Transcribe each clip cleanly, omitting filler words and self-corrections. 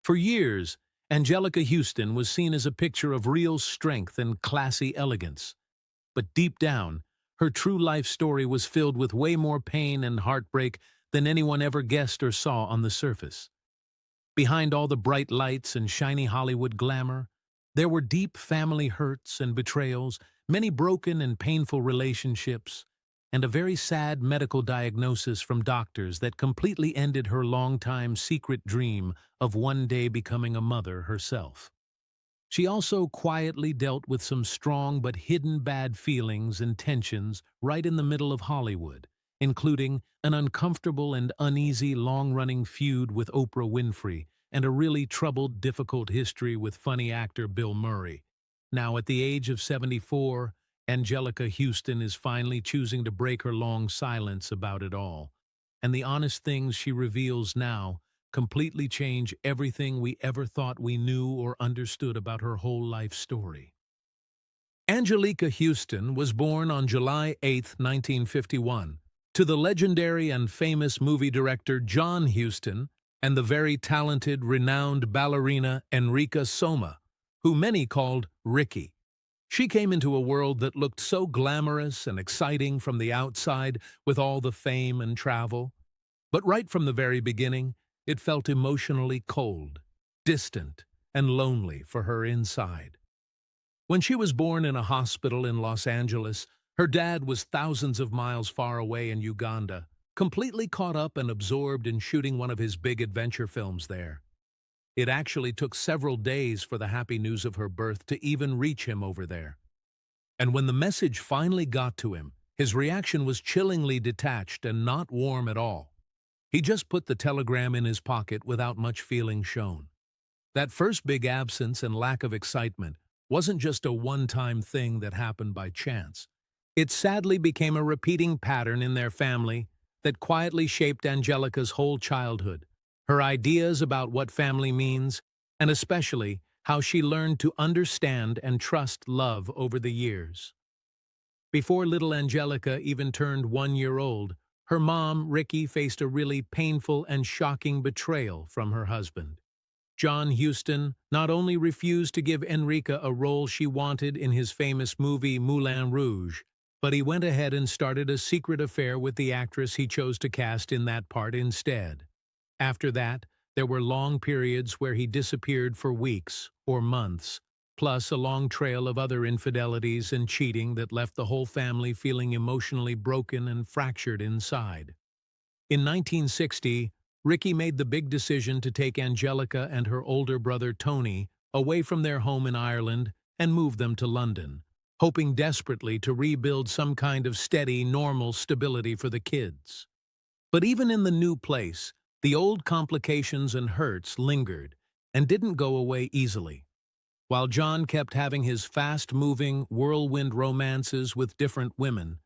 For years, Anjelica Huston was seen as a picture of real strength and classy elegance. But deep down, her true life story was filled with way more pain and heartbreak than anyone ever guessed or saw on the surface. Behind all the bright lights and shiny Hollywood glamour, there were deep family hurts and betrayals, many broken and painful relationships, and a very sad medical diagnosis from doctors that completely ended her long-time secret dream of one day becoming a mother herself. She also quietly dealt with some strong but hidden bad feelings and tensions right in the middle of Hollywood, including an uncomfortable and uneasy long-running feud with Oprah Winfrey and a really troubled, difficult history with funny actor Bill Murray. Now, at the age of 74, Anjelica Huston is finally choosing to break her long silence about it all, and the honest things she reveals now completely change everything we ever thought we knew or understood about her whole life story. Anjelica Huston was born on July 8, 1951, to the legendary and famous movie director John Huston and the very talented, renowned ballerina Enrica Soma, who many called Ricky. She came into a world that looked so glamorous and exciting from the outside with all the fame and travel. But right from the very beginning, it felt emotionally cold, distant, and lonely for her inside. When she was born in a hospital in Los Angeles, her dad was thousands of miles far away in Uganda, completely caught up and absorbed in shooting one of his big adventure films there. It actually took several days for the happy news of her birth to even reach him over there. And when the message finally got to him, his reaction was chillingly detached and not warm at all. He just put the telegram in his pocket without much feeling shown. That first big absence and lack of excitement wasn't just a one-time thing that happened by chance. It sadly became a repeating pattern in their family that quietly shaped Anjelica's whole childhood, her ideas about what family means, and especially how she learned to understand and trust love over the years. Before little Anjelica even turned 1 year old, her mom, Ricky, faced a really painful and shocking betrayal from her husband. John Huston not only refused to give Enrica a role she wanted in his famous movie Moulin Rouge, but he went ahead and started a secret affair with the actress he chose to cast in that part instead. After that, there were long periods where he disappeared for weeks or months, plus a long trail of other infidelities and cheating that left the whole family feeling emotionally broken and fractured inside. In 1960, Ricky made the big decision to take Anjelica and her older brother Tony away from their home in Ireland and move them to London, hoping desperately to rebuild some kind of steady, normal stability for the kids. But even in the new place, the old complications and hurts lingered and didn't go away easily. While John kept having his fast-moving, whirlwind romances with different women,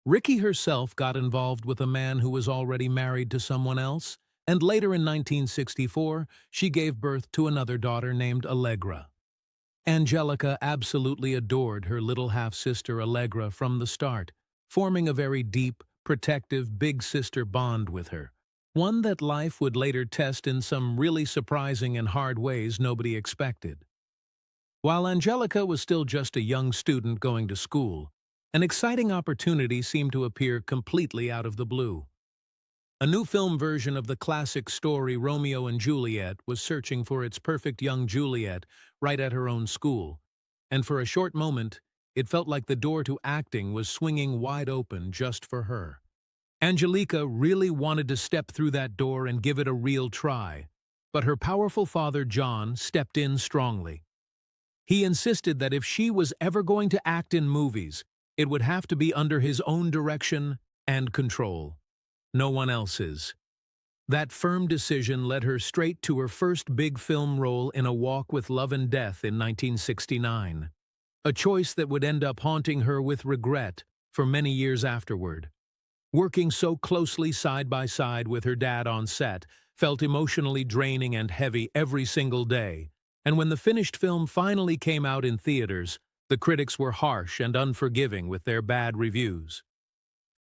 Ricky herself got involved with a man who was already married to someone else, and later in 1964, she gave birth to another daughter named Allegra. Anjelica absolutely adored her little half-sister Allegra from the start, forming a very deep, protective big sister bond with her, one that life would later test in some really surprising and hard ways nobody expected. While Anjelica was still just a young student going to school, an exciting opportunity seemed to appear completely out of the blue. A new film version of the classic story Romeo and Juliet was searching for its perfect young Juliet right at her own school, and for a short moment, it felt like the door to acting was swinging wide open just for her. Anjelica really wanted to step through that door and give it a real try, but her powerful father John stepped in strongly. He insisted that if she was ever going to act in movies, it would have to be under his own direction and control. No one else's. That firm decision led her straight to her first big film role in A Walk with Love and Death in 1969, a choice that would end up haunting her with regret for many years afterward. Working so closely side by side with her dad on set felt emotionally draining and heavy every single day, and when the finished film finally came out in theaters, the critics were harsh and unforgiving with their bad reviews.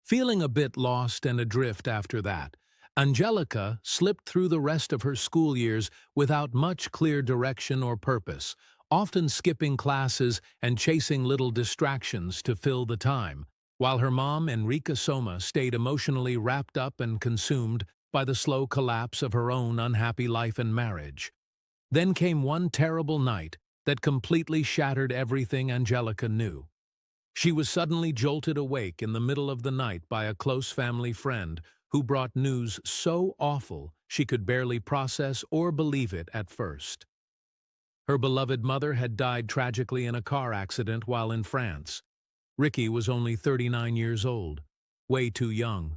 Feeling a bit lost and adrift after that, Anjelica slipped through the rest of her school years without much clear direction or purpose, often skipping classes and chasing little distractions to fill the time, while her mom, Enrica Soma, stayed emotionally wrapped up and consumed by the slow collapse of her own unhappy life and marriage. Then came one terrible night that completely shattered everything Anjelica knew. She was suddenly jolted awake in the middle of the night by a close family friend who brought news so awful she could barely process or believe it at first. Her beloved mother had died tragically in a car accident while in France. Ricky was only 39 years old, way too young.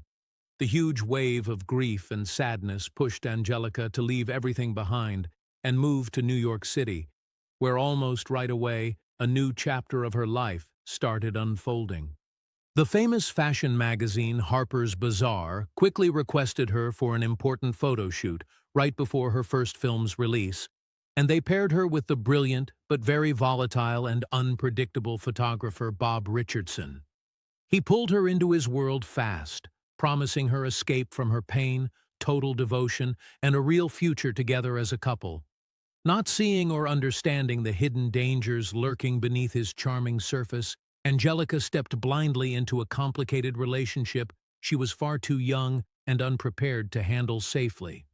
The huge wave of grief and sadness pushed Anjelica to leave everything behind and move to New York City, where almost right away a new chapter of her life started unfolding. The famous fashion magazine Harper's Bazaar quickly requested her for an important photo shoot right before her first film's release, and they paired her with the brilliant but very volatile and unpredictable photographer Bob Richardson. He pulled her into his world fast, promising her escape from her pain, total devotion, and a real future together as a couple. Not seeing or understanding the hidden dangers lurking beneath his charming surface, Anjelica stepped blindly into a complicated relationship she was far too young and unprepared to handle safely.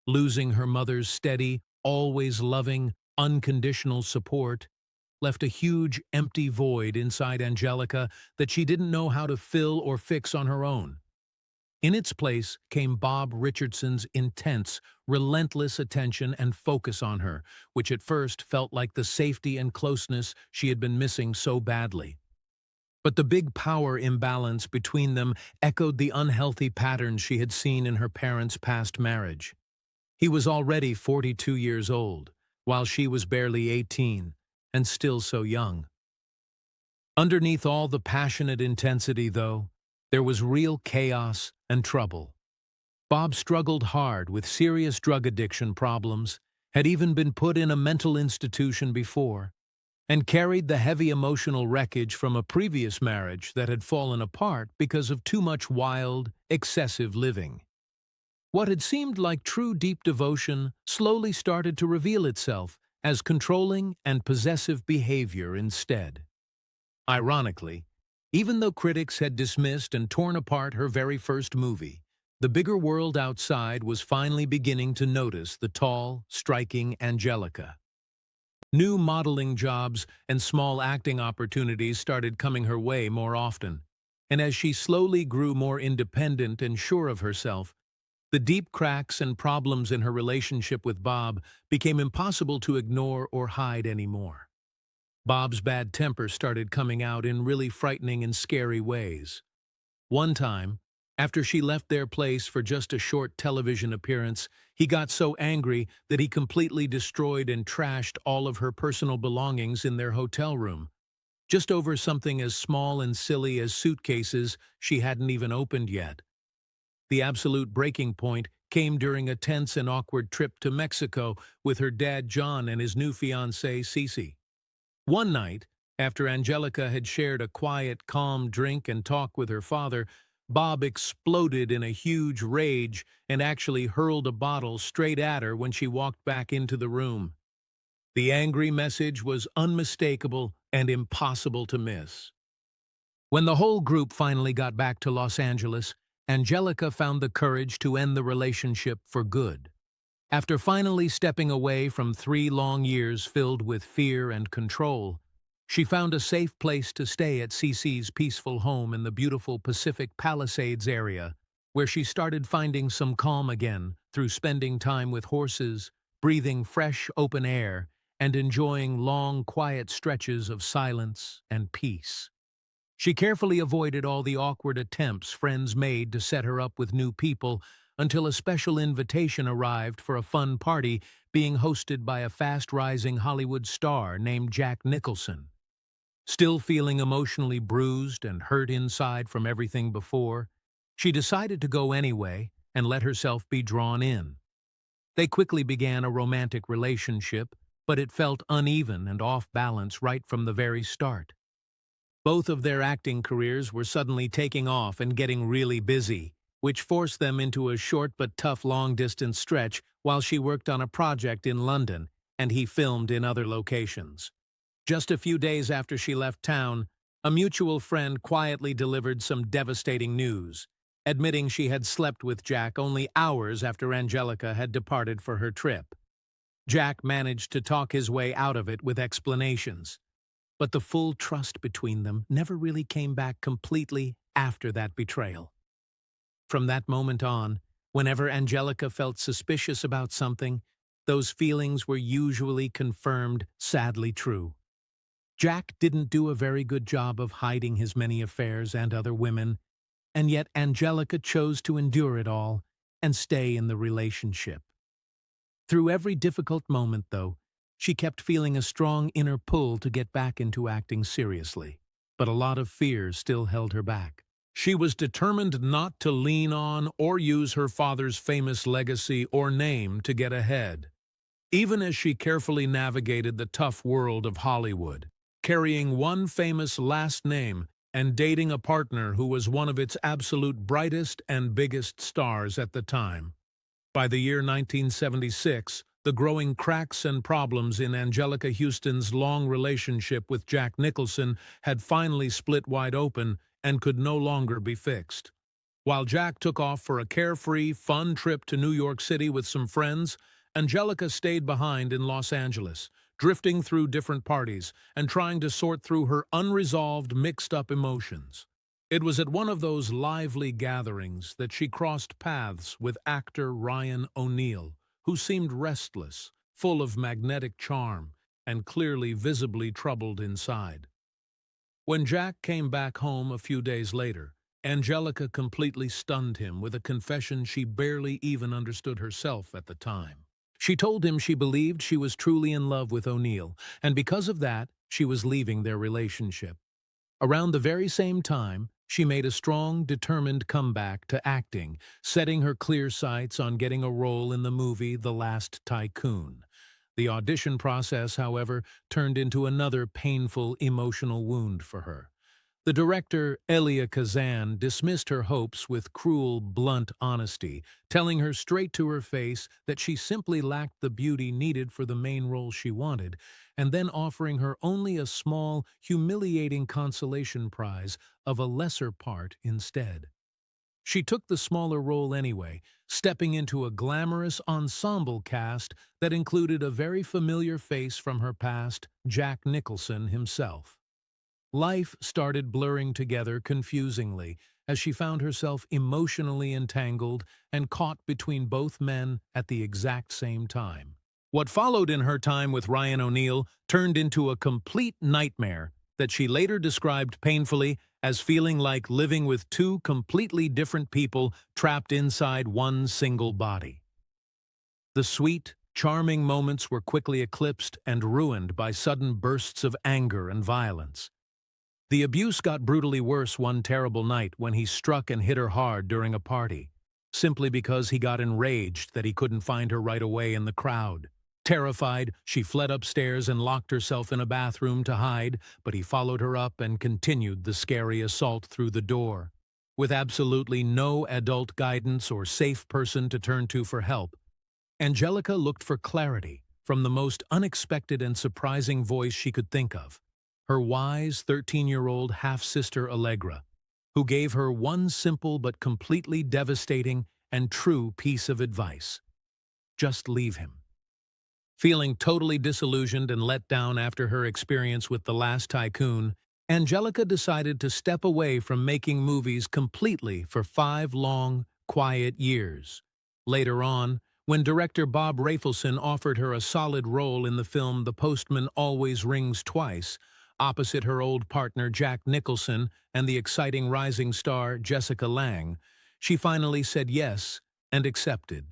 Losing her mother's steady, always loving, unconditional support left a huge, empty void inside Anjelica that she didn't know how to fill or fix on her own. In its place came Bob Richardson's intense, relentless attention and focus on her, which at first felt like the safety and closeness she had been missing so badly. But the big power imbalance between them echoed the unhealthy patterns she had seen in her parents' past marriage. He was already 42 years old, while she was barely 18, and still so young. Underneath all the passionate intensity, though, there was real chaos and trouble. Bob struggled hard with serious drug addiction problems, had even been put in a mental institution before, and carried the heavy emotional wreckage from a previous marriage that had fallen apart because of too much wild, excessive living. What had seemed like true deep devotion slowly started to reveal itself as controlling and possessive behavior instead. Ironically, even though critics had dismissed and torn apart her very first movie, the bigger world outside was finally beginning to notice the tall, striking Anjelica. New modeling jobs and small acting opportunities started coming her way more often, and as she slowly grew more independent and sure of herself, the deep cracks and problems in her relationship with Bob became impossible to ignore or hide anymore. Bob's bad temper started coming out in really frightening and scary ways. One time, after she left their place for just a short television appearance, he got so angry that he completely destroyed and trashed all of her personal belongings in their hotel room, just over something as small and silly as suitcases she hadn't even opened yet. The absolute breaking point came during a tense and awkward trip to Mexico with her dad John and his new fiancée Cece. One night, after Anjelica had shared a quiet, calm drink and talk with her father, Bob exploded in a huge rage and actually hurled a bottle straight at her when she walked back into the room. The angry message was unmistakable and impossible to miss. When the whole group finally got back to Los Angeles, Anjelica found the courage to end the relationship for good. After finally stepping away from 3 long years filled with fear and control, she found a safe place to stay at Cece's peaceful home in the beautiful Pacific Palisades area, where she started finding some calm again through spending time with horses, breathing fresh, open air, and enjoying long, quiet stretches of silence and peace. She carefully avoided all the awkward attempts friends made to set her up with new people until a special invitation arrived for a fun party being hosted by a fast-rising Hollywood star named Jack Nicholson. Still feeling emotionally bruised and hurt inside from everything before, she decided to go anyway and let herself be drawn in. They quickly began a romantic relationship, but it felt uneven and off balance right from the very start. Both of their acting careers were suddenly taking off and getting really busy, which forced them into a short but tough long-distance stretch while she worked on a project in London and he filmed in other locations. Just a few days after she left town, a mutual friend quietly delivered some devastating news, admitting she had slept with Jack only hours after Anjelica had departed for her trip. Jack managed to talk his way out of it with explanations, but the full trust between them never really came back completely after that betrayal. From that moment on, whenever Anjelica felt suspicious about something, those feelings were usually confirmed sadly true. Jack didn't do a very good job of hiding his many affairs and other women, and yet Anjelica chose to endure it all and stay in the relationship. Through every difficult moment, though, she kept feeling a strong inner pull to get back into acting seriously, but a lot of fears still held her back. She was determined not to lean on or use her father's famous legacy or name to get ahead, even as she carefully navigated the tough world of Hollywood, carrying one famous last name and dating a partner who was one of its absolute brightest and biggest stars at the time. By the year 1976, the growing cracks and problems in Anjelica Huston's long relationship with Jack Nicholson had finally split wide open and could no longer be fixed. While Jack took off for a carefree, fun trip to New York City with some friends, Anjelica stayed behind in Los Angeles, drifting through different parties and trying to sort through her unresolved, mixed-up emotions. It was at one of those lively gatherings that she crossed paths with actor Ryan O'Neal, who seemed restless, full of magnetic charm, and clearly visibly troubled inside. When Jack came back home a few days later, Anjelica completely stunned him with a confession she barely even understood herself at the time. She told him she believed she was truly in love with O'Neal, and because of that, she was leaving their relationship. Around the very same time, she made a strong, determined comeback to acting, setting her clear sights on getting a role in the movie The Last Tycoon. The audition process, however, turned into another painful, emotional wound for her. The director, Elia Kazan, dismissed her hopes with cruel, blunt honesty, telling her straight to her face that she simply lacked the beauty needed for the main role she wanted, and then offering her only a small, humiliating consolation prize of a lesser part instead. She took the smaller role anyway, stepping into a glamorous ensemble cast that included a very familiar face from her past, Jack Nicholson himself. Life started blurring together confusingly as she found herself emotionally entangled and caught between both men at the exact same time. What followed in her time with Ryan O'Neal turned into a complete nightmare that she later described painfully as feeling like living with two completely different people trapped inside one single body. The sweet, charming moments were quickly eclipsed and ruined by sudden bursts of anger and violence. The abuse got brutally worse one terrible night when he struck and hit her hard during a party, simply because he got enraged that he couldn't find her right away in the crowd. Terrified, she fled upstairs and locked herself in a bathroom to hide, but he followed her up and continued the scary assault through the door. With absolutely no adult guidance or safe person to turn to for help, Anjelica looked for clarity from the most unexpected and surprising voice she could think of, her wise 13-year-old half-sister Allegra, who gave her one simple but completely devastating and true piece of advice. Just leave him. Feeling totally disillusioned and let down after her experience with The Last Tycoon, Anjelica decided to step away from making movies completely for 5 long, quiet years. Later on, when director Bob Rafelson offered her a solid role in the film The Postman Always Rings Twice, opposite her old partner Jack Nicholson and the exciting rising star Jessica Lange, she finally said yes and accepted.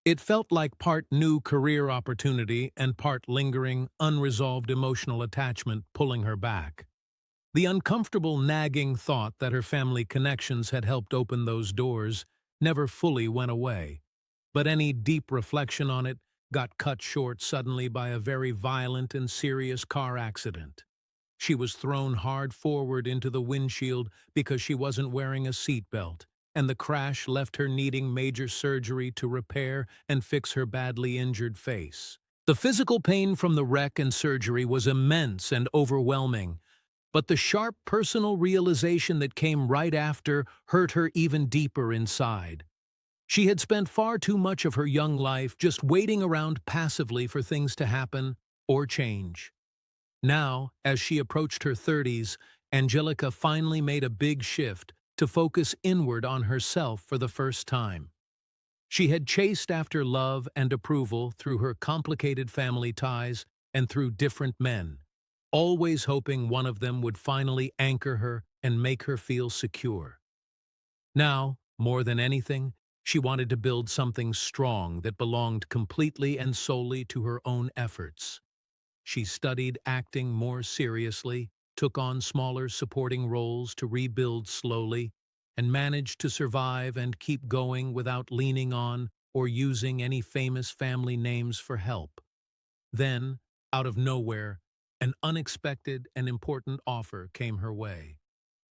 It felt like part new career opportunity and part lingering, unresolved emotional attachment pulling her back. The uncomfortable, nagging thought that her family connections had helped open those doors never fully went away, but any deep reflection on it got cut short suddenly by a very violent and serious car accident. She was thrown hard forward into the windshield because she wasn't wearing a seatbelt, and the crash left her needing major surgery to repair and fix her badly injured face. The physical pain from the wreck and surgery was immense and overwhelming, but the sharp personal realization that came right after hurt her even deeper inside. She had spent far too much of her young life just waiting around passively for things to happen or change. Now, as she approached her 30s, Anjelica finally made a big shift to focus inward on herself for the first time. She had chased after love and approval through her complicated family ties and through different men, always hoping one of them would finally anchor her and make her feel secure. Now, more than anything, she wanted to build something strong that belonged completely and solely to her own efforts. She studied acting more seriously, took on smaller supporting roles to rebuild slowly, and managed to survive and keep going without leaning on or using any famous family names for help. Then, out of nowhere, an unexpected and important offer came her way.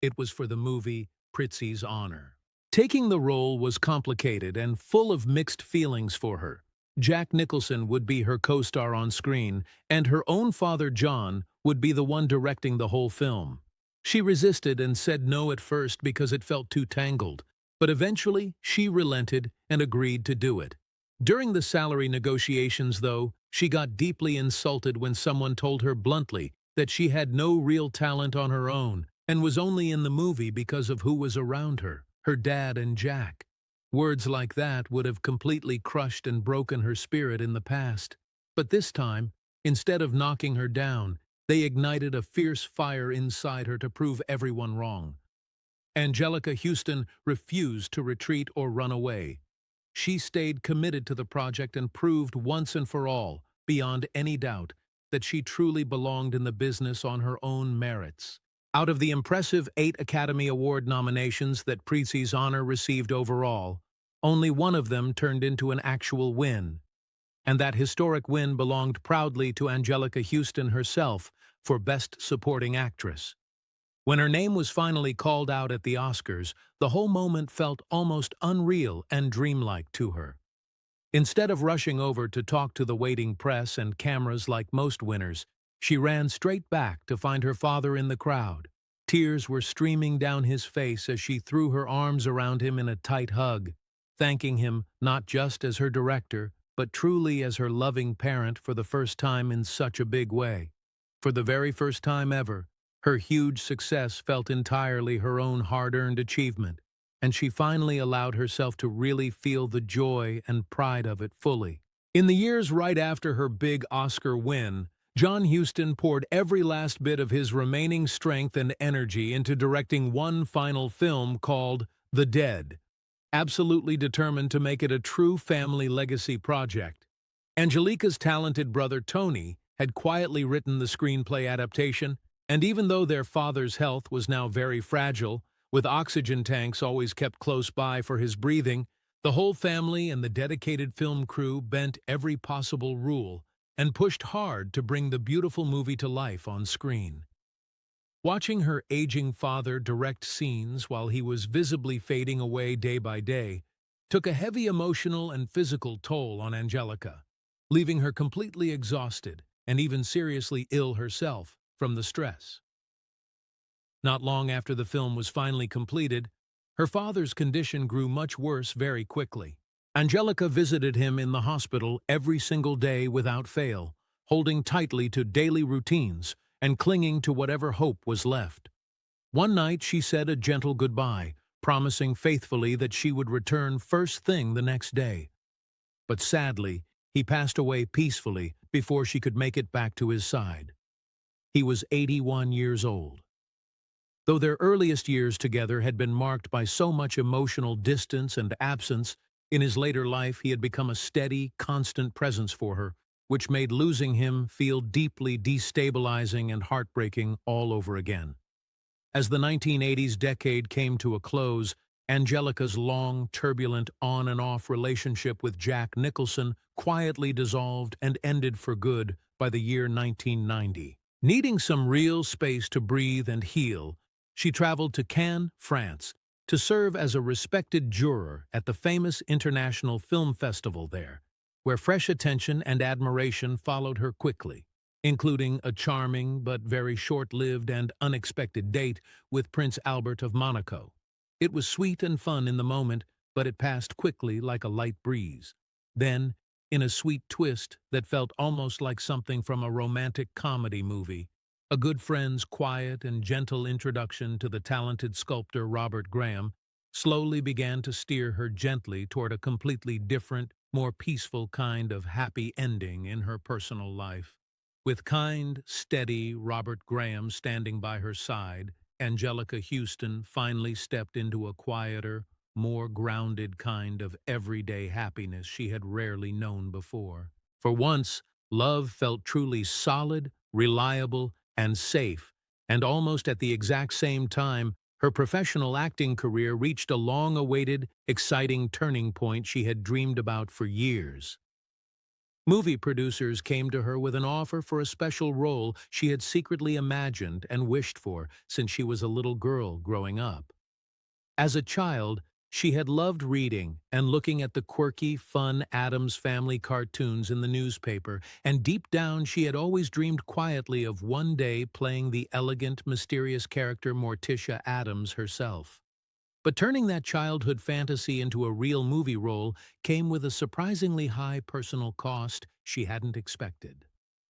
It was for the movie Prizzi's Honor. Taking the role was complicated and full of mixed feelings for her. Jack Nicholson would be her co-star on screen, and her own father John would be the one directing the whole film. She resisted and said no at first because it felt too tangled, but eventually she relented and agreed to do it. During the salary negotiations, though, she got deeply insulted when someone told her bluntly that she had no real talent on her own and was only in the movie because of who was around her dad and Jack. Words like that would have completely crushed and broken her spirit in the past. But this time, instead of knocking her down, they ignited a fierce fire inside her to prove everyone wrong. Anjelica Huston refused to retreat or run away. She stayed committed to the project and proved once and for all, beyond any doubt, that she truly belonged in the business on her own merits. Out of the impressive 8 Academy Award nominations that Prizzi's Honor received overall, only one of them turned into an actual win. And that historic win belonged proudly to Anjelica Huston herself for Best Supporting Actress. When her name was finally called out at the Oscars, the whole moment felt almost unreal and dreamlike to her. Instead of rushing over to talk to the waiting press and cameras like most winners, she ran straight back to find her father in the crowd. Tears were streaming down his face as she threw her arms around him in a tight hug, thanking him not just as her director, but truly as her loving parent for the first time in such a big way. For the very first time ever, her huge success felt entirely her own hard-earned achievement, and she finally allowed herself to really feel the joy and pride of it fully. In the years right after her big Oscar win, John Huston poured every last bit of his remaining strength and energy into directing one final film called The Dead, absolutely determined to make it a true family legacy project. Anjelica's talented brother Tony had quietly written the screenplay adaptation, and even though their father's health was now very fragile, with oxygen tanks always kept close by for his breathing, the whole family and the dedicated film crew bent every possible rule and pushed hard to bring the beautiful movie to life on screen. Watching her aging father direct scenes while he was visibly fading away day by day took a heavy emotional and physical toll on Anjelica, leaving her completely exhausted and even seriously ill herself from the stress. Not long after the film was finally completed, her father's condition grew much worse very quickly. Anjelica visited him in the hospital every single day without fail, holding tightly to daily routines and clinging to whatever hope was left. One night she said a gentle goodbye, promising faithfully that she would return first thing the next day. But sadly, he passed away peacefully before she could make it back to his side. He was 81 years old. Though their earliest years together had been marked by so much emotional distance and absence, in his later life he had become a steady, constant presence for her, which made losing him feel deeply destabilizing and heartbreaking all over again. As the 1980s decade came to a close, Anjelica's long, turbulent on-and-off relationship with Jack Nicholson quietly dissolved and ended for good by the year 1990. Needing some real space to breathe and heal, she traveled to Cannes, France, to serve as a respected juror at the famous International Film Festival there, where fresh attention and admiration followed her quickly, including a charming but very short-lived and unexpected date with Prince Albert of Monaco. It was sweet and fun in the moment, but it passed quickly like a light breeze. Then, in a sweet twist that felt almost like something from a romantic comedy movie, a good friend's quiet and gentle introduction to the talented sculptor Robert Graham slowly began to steer her gently toward a completely different, more peaceful kind of happy ending in her personal life. With kind, steady Robert Graham standing by her side, Anjelica Huston finally stepped into a quieter, more grounded kind of everyday happiness she had rarely known before. For once, love felt truly solid, reliable, and safe, and almost at the exact same time, her professional acting career reached a long-awaited, exciting turning point she had dreamed about for years. Movie producers came to her with an offer for a special role she had secretly imagined and wished for since she was a little girl growing up. As a child, she had loved reading and looking at the quirky, fun Addams Family cartoons in the newspaper, and deep down she had always dreamed quietly of one day playing the elegant, mysterious character Morticia Addams herself. But turning that childhood fantasy into a real movie role came with a surprisingly high personal cost she hadn't expected.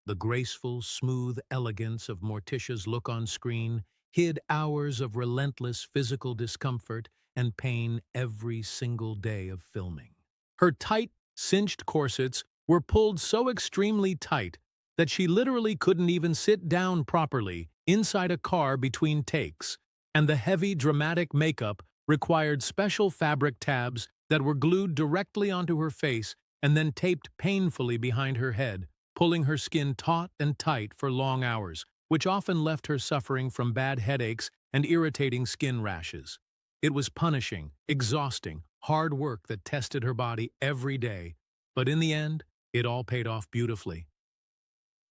The graceful, smooth elegance of Morticia's look on screen hid hours of relentless physical discomfort and pain every single day of filming. Her tight, cinched corsets were pulled so extremely tight that she literally couldn't even sit down properly inside a car between takes, and the heavy, dramatic makeup required special fabric tabs that were glued directly onto her face and then taped painfully behind her head, pulling her skin taut and tight for long hours, which often left her suffering from bad headaches and irritating skin rashes. It was punishing, exhausting, hard work that tested her body every day, but in the end, it all paid off beautifully.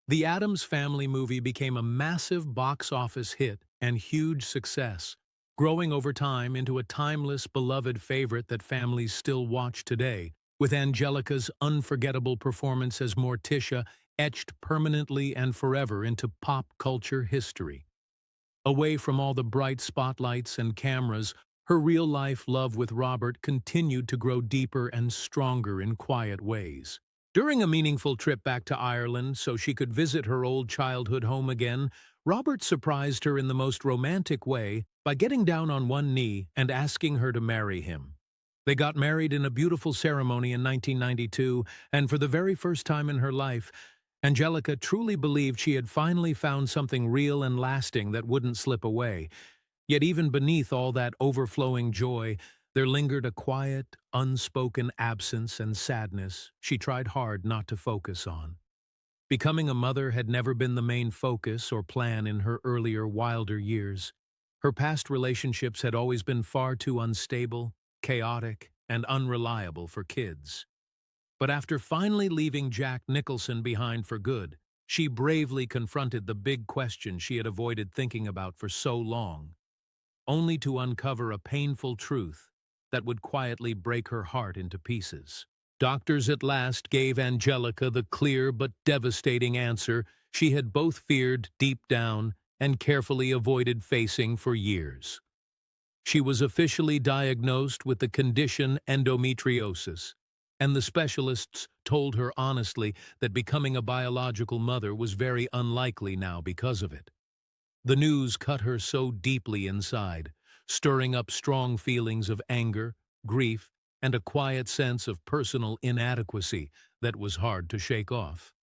The Addams Family movie became a massive box office hit and huge success, growing over time into a timeless, beloved favorite that families still watch today, with Anjelica's unforgettable performance as Morticia etched permanently and forever into pop culture history. Away from all the bright spotlights and cameras, her real-life love with Robert continued to grow deeper and stronger in quiet ways. During a meaningful trip back to Ireland so she could visit her old childhood home again, Robert surprised her in the most romantic way by getting down on one knee and asking her to marry him. They got married in a beautiful ceremony in 1992, and for the very first time in her life, Anjelica truly believed she had finally found something real and lasting that wouldn't slip away. Yet even beneath all that overflowing joy, there lingered a quiet, unspoken absence and sadness she tried hard not to focus on. Becoming a mother had never been the main focus or plan in her earlier, wilder years. Her past relationships had always been far too unstable, chaotic, and unreliable for kids. But after finally leaving Jack Nicholson behind for good, she bravely confronted the big question she had avoided thinking about for so long, only to uncover a painful truth that would quietly break her heart into pieces. Doctors at last gave Anjelica the clear but devastating answer she had both feared deep down and carefully avoided facing for years. She was officially diagnosed with the condition endometriosis, and the specialists told her honestly that becoming a biological mother was very unlikely now because of it. The news cut her so deeply inside, stirring up strong feelings of anger, grief, and a quiet sense of personal inadequacy that was hard to shake off.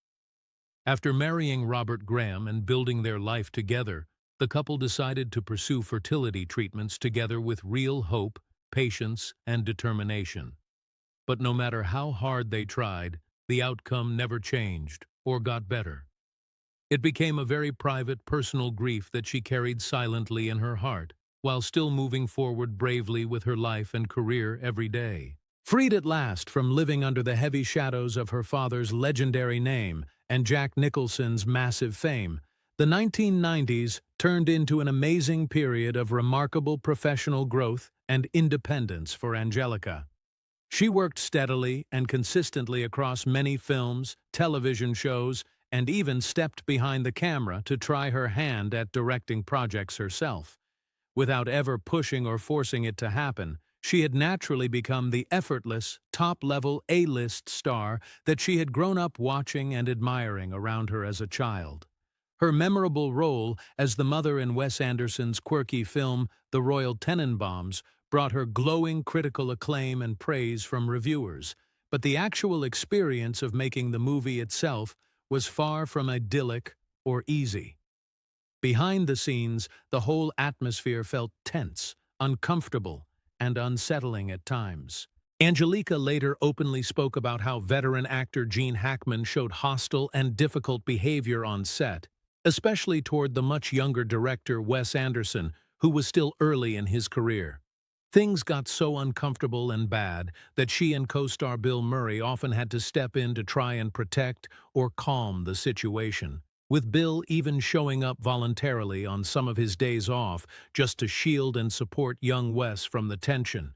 After marrying Robert Graham and building their life together, the couple decided to pursue fertility treatments together with real hope, patience, and determination. But no matter how hard they tried, the outcome never changed or got better. It became a very private, personal grief that she carried silently in her heart, while still moving forward bravely with her life and career every day. Freed at last from living under the heavy shadows of her father's legendary name and Jack Nicholson's massive fame, the 1990s turned into an amazing period of remarkable professional growth and independence for Anjelica. She worked steadily and consistently across many films, television shows, and even stepped behind the camera to try her hand at directing projects herself. Without ever pushing or forcing it to happen, she had naturally become the effortless, top-level A-list star that she had grown up watching and admiring around her as a child. Her memorable role as the mother in Wes Anderson's quirky film The Royal Tenenbaums brought her glowing critical acclaim and praise from reviewers, but the actual experience of making the movie itself was far from idyllic or easy. Behind the scenes, the whole atmosphere felt tense, uncomfortable, and unsettling at times. Anjelica later openly spoke about how veteran actor Gene Hackman showed hostile and difficult behavior on set, especially toward the much younger director Wes Anderson, who was still early in his career. Things got so uncomfortable and bad that she and co-star Bill Murray often had to step in to try and protect or calm the situation, with Bill even showing up voluntarily on some of his days off just to shield and support young Wes from the tension.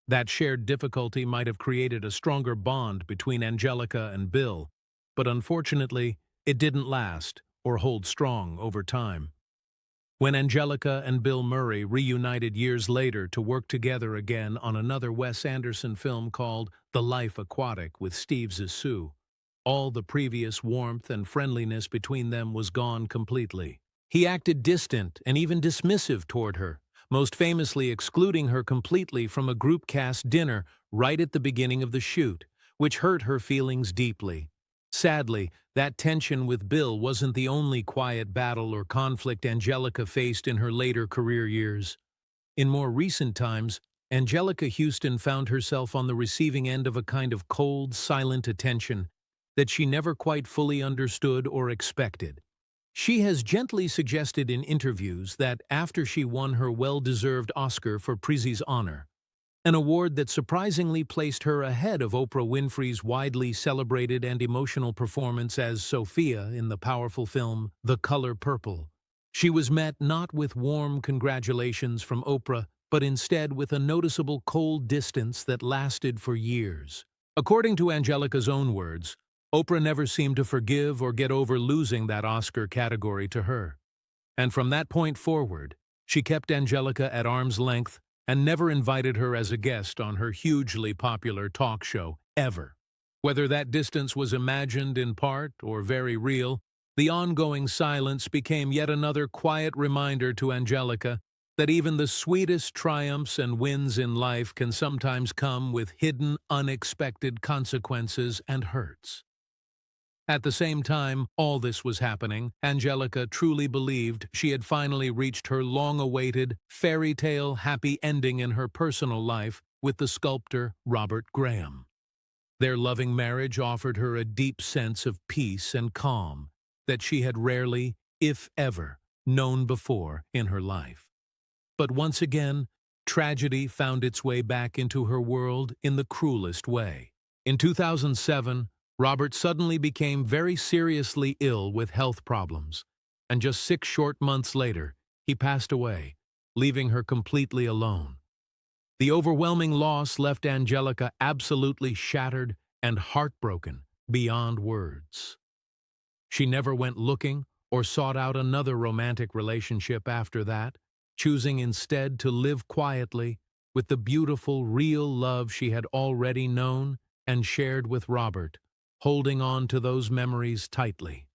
That shared difficulty might have created a stronger bond between Anjelica and Bill, but unfortunately, it didn't last or hold strong over time. When Anjelica and Bill Murray reunited years later to work together again on another Wes Anderson film called The Life Aquatic with Steve Zissou, all the previous warmth and friendliness between them was gone completely. He acted distant and even dismissive toward her, most famously excluding her completely from a group cast dinner right at the beginning of the shoot, which hurt her feelings deeply. Sadly, that tension with Bill wasn't the only quiet battle or conflict Anjelica faced in her later career years. In more recent times, Anjelica Huston found herself on the receiving end of a kind of cold, silent attention that she never quite fully understood or expected. She has gently suggested in interviews that after she won her well-deserved Oscar for Prizzi's Honor, an award that surprisingly placed her ahead of Oprah Winfrey's widely celebrated and emotional performance as Sophia in the powerful film The Color Purple, she was met not with warm congratulations from Oprah, but instead with a noticeable cold distance that lasted for years. According to Anjelica's own words, Oprah never seemed to forgive or get over losing that Oscar category to her. And from that point forward, she kept Anjelica at arm's length and never invited her as a guest on her hugely popular talk show, ever. Whether that distance was imagined in part or very real, the ongoing silence became yet another quiet reminder to Anjelica that even the sweetest triumphs and wins in life can sometimes come with hidden, unexpected consequences and hurts. At the same time all this was happening, Anjelica truly believed she had finally reached her long-awaited, fairy tale happy ending in her personal life with the sculptor Robert Graham. Their loving marriage offered her a deep sense of peace and calm that she had rarely, if ever, known before in her life. But once again, tragedy found its way back into her world in the cruelest way. In 2007, Robert suddenly became very seriously ill with health problems, and just 6 short months later, he passed away, leaving her completely alone. The overwhelming loss left Anjelica absolutely shattered and heartbroken beyond words. She never went looking or sought out another romantic relationship after that, choosing instead to live quietly with the beautiful, real love she had already known and shared with Robert, holding on to those memories tightly.